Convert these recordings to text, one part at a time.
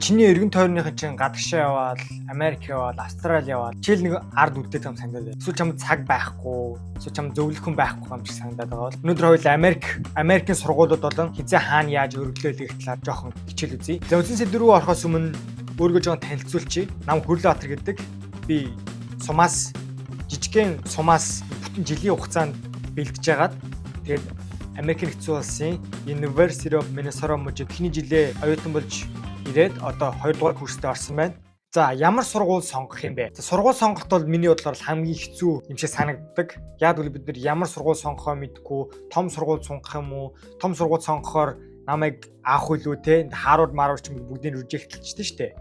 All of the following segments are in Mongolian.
Чиний эргэн тойрныхын чинь гадагшаа яваад, Америк яваад, Австрали яваад чил нэг ард үлдээд байгаа юм санагдаад байна. Эсвэл чам цаг байхгүй, эсвэл чам зөвлөхөн байхгүй юм шиг санагдаад байгаа бол. Өнөөдөр хоёул Америкийн сургуулиуд болон хизээ хаана яаж өргөлөө гэх талаар жоохон хичээл үзье. За үндсэн сэдв рүү орохоос өмнө өөрийгөө жоохон танилцуулчих. Нам Хүрлбаатар гэдэг. Би сумаас жижигхэн сумаас бүтэн жилийн хугацаанд бэлдэж байгаад тэгээд Америкийн нэгдсэн улсын University of Minnesota мужид эхний жилээ оюутан болж ирээд одоо 2 дугаар курстэй орсон байна. За ямар сургууль сонгох юм бэ? За сургууль сонголт бол миний бодлоор хамгийн хэцүү юм шиг санагддаг. Яг л бид нар ямар сургууль сонгохоо мэдэхгүй, том сургууль сонгох юм уу? Том сургууль сонгохоор намайг авах үлээ те Harvard Marvard ч бүгдийг режектлчихдээ штэ.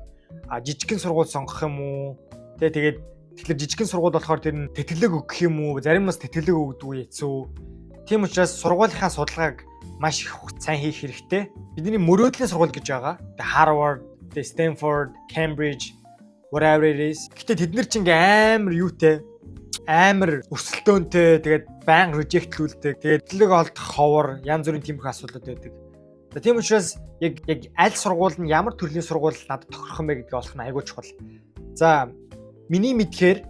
А жижигхэн сургууль сонгох юм уу? Тэгээд тэгэхээр жижигхэн сургууль болохоор тэр нь тэтгэлэг өгөх юм уу? Зарим нас тэтгэлэг өгдөг хэцүү. Тийм учраас сургуулийнхаа судалгааг маш их сайн хийх хэрэгтэй. Бидний мөрөөдлийн сургууль гэж байгаа. Harvard, Stanford, Cambridge, whatever it is. Гэтэ тэд нар ч ингээм амар юутэй, амар өрсөлдөөнтэй, тэгээд байнга режектлүүлдэг. Тэгээд тэтгэлэг олдох ховор, янз бүрийн тийм их асуудал байдаг. За тийм учраас яг аль сургууль нь ямар төрлийн сургууль надад тохирох юм бэ гэдгийг олох нь айгүй чухал. За миний мэдхээр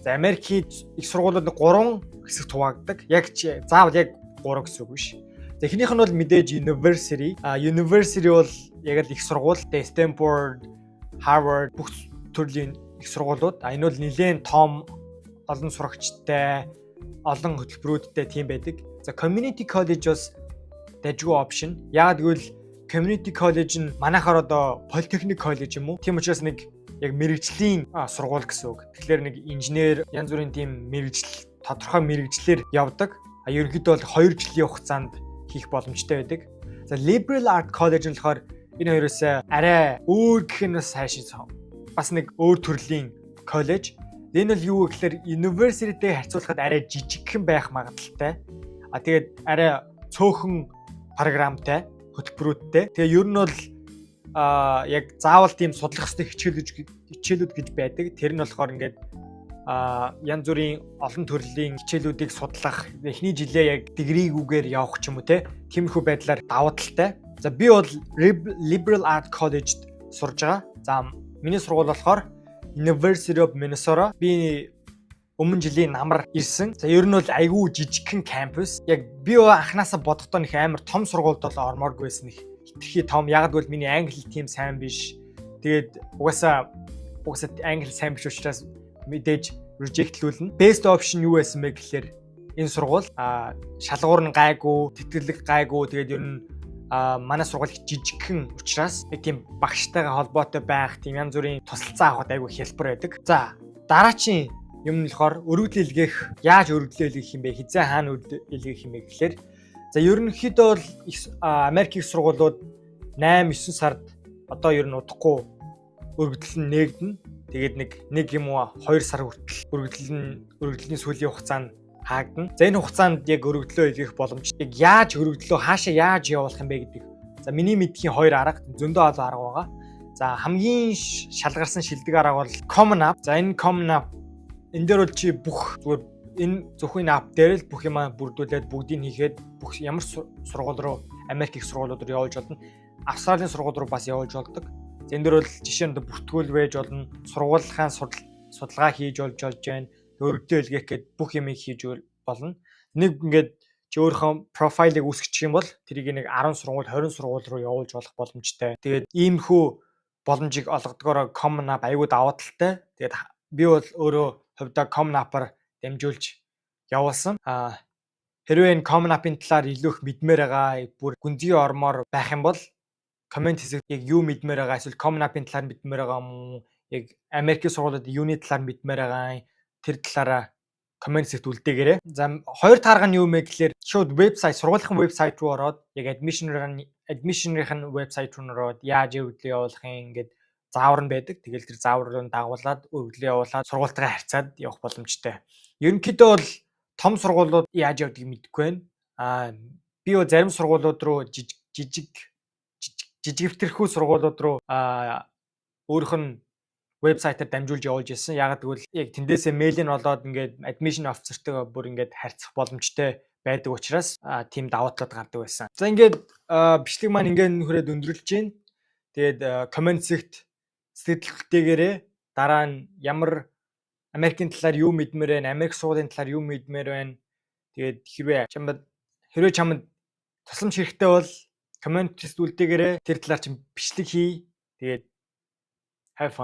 Америкийн их сургуулиуд 3 хэсэгт хуваагддаг. Яг заавал яг 3 гэсэн үг биш. За эхнийх нь бол мэдээж University. University бол яг л их сургууль, Stanford, Harvard бүх төрлийн их сургуулиуд. Энэ бол нэлээд том, олон сурагчтай, олон хөтөлбөрүүдтэй тийм байдаг. За Community College бас дажгүй option. Яг гэвэл Community College нь манайхаар одоо Polytechnic College юм уу? Тийм учраас нэг яг мэрэгжлийн сургууль гэсэн үг. Тэгэхээр нэг инженер, янз бүрийн тийм мэрэгжил, тодорхой мэрэгжлэр явдаг. Ерөнхийдөө бол 2 жилийн хугацаанд хийх боломжтой байдаг. За Liberal Art College нь болохоор энэ хоёроос арай өөр гэх нь бас нэг өөр төрлийн коллеж. Энэ бол юу гэхээр University-тэй харьцуулахад арай жижигхэн байх магадaltaй. Тэгээд арай цөөхөн програмтай, хөтөлбөрүүдтэй. Тэгээ ер нь бол яг заавал тийм судлах ёстой хичээлүүд гэж байдаг. Тэр нь болохоор ингээд янз бүрийн олон төрлийн хичээлүүдийг судлах, эхний жилээ яг дэгрийгүүгээр явах ч юм уу тиймэрхүү байдлаар давуу талтай. За би бол Liberal Art College-д сурж байгаа. За миний сургууль болохоор University of Minnesota. Би өмнө жилийн намар ирсэн. За ер нь бол айгүй жижигхэн кампус. Яг би анханасаа бодохдоо нэг амар том сургуульд бол ормооргүй байсан их. Хитрхи том. Яг л миний англи тийм сайн биш. Тэгээд угаасаа англи сайн биш учраас мэдээж rejectlүүлнэ. Best option юу байсан бэ гэхээр энэ сургууль шалгуур нь гайгүй, тэтгэлэг гайгүй. Тэгээд ер нь манай сургууль жижигхэн учраас нэг тийм багштайгаа холбоотой байх, тийм янз бүрийн тусалцаа авахд айгүй хялбар байдаг. За дараачийн юм нь болохоор өргөдөл илгээх. Яаж өргөдлөө илгээх юм бэ? Хизээ хаана өргөдөл илгээх юм бэ гэхээр за ерөнхийдөө бол Америкийн сургуулиуд 8-9 сард одоо ер нь удахгүй өргөдөл нь нээгдэнэ. Тэгээд нэг юм уу 2 сар хүртэл өргөдлийн сүүлийн хугацаанд хаагдана. За энэ хугацаанд яг өргөдлөө илгээх боломж. Яг яаж өргөдлөө хаашаа яаж явуулах юм бэ гэдэг. За миний мэдхийн 2 арга, зөндөө олон арга байгаа. За хамгийн шалгарсан шилдэг арга бол Common App. За энэ Common App энэ дээр бол чи бүх зүгээр энэ зөвхөн app дээр л бүх юмаа бүрдүүлээд бүгдийг хийгээд бүх ямар сургууль руу Америк их сургуулиуд руу явуулж болно. Австралийн сургууль руу бас явуулж болдог. Энэ дээр бол жишээ нь бүртгүүл байж болно. Сургуулийнхаа судалгаа хийж болж байна. Өргөдөө илгээх гээд бүх юм хийж болно. Нэг ингээд чи өөрийнхөө профайлыг үүсгэж юм бол тэрийг нэг 10 сургууль, 20 сургууль руу явуулж болох боломжтой. Тэгээд иймэрхүү боломжийг олгодгоороо Common App аюул даваа талтай. Тэгээд би бол өөрөө хувьдаа Common App-аар дамжуулж явуулсан. Хэрвээ энэ Common App-ын талаар илүү их мэдмээр байгаа, бүр гүнзгий ормоор байх юм бол коммент хэсэгт яг юу мэдмээр байгаа, эсвэл Common App-ын талаар мэдмээр байгаа юм уу? Яг Америкийн сургуулиуд юуны талаар мэдмээр байгаа, тэр талаараа коммент хэсэгт үлдээгээрэй. За хоёр таарга нь юу вэ гэхээр шууд вебсайт, сургуулийн вебсайт руу ороод яг admission-ийн вебсайт руу ороод яаж өргөдлөө явуулах юм ингээд заавар нь байдаг. Тэгэл тэр заавар руу дагуулад өргөдлөө явуулаад сургуультайгаа харьцаад явах боломжтой. Ерөнхийдөө бол том сургуулиуд яаж явдгийг мэдэхгүй байна. Би зарим сургуулиуд руу жижиг хвтэрхүү сургуулиуд руу өөрөх нь вебсайтаар дамжуулж явуулж ирсэн. Яг гэвэл яг тэндээсээ мэйл нь болоод ингээд admission officer-тойгоо бүр ингээд харьцах боломжтой байдаг учраас тийм давуу талууд гардаг байсан. За ингээд бичлэг маань ингээд хүрээд өндөрлөж байна. Тэгээд комент сект сэтгэлтэйгээрээ дараа нь ямар Америкийн талаар юу мэдмээр байна, Америк суулын талаар юу мэдмээр байна. Тэгээд хэрвээ чамд тусламж хэрэгтэй бол комент үлдээгээрээ тэр талаар чинь бичлэг хий. Тэгээд have fun.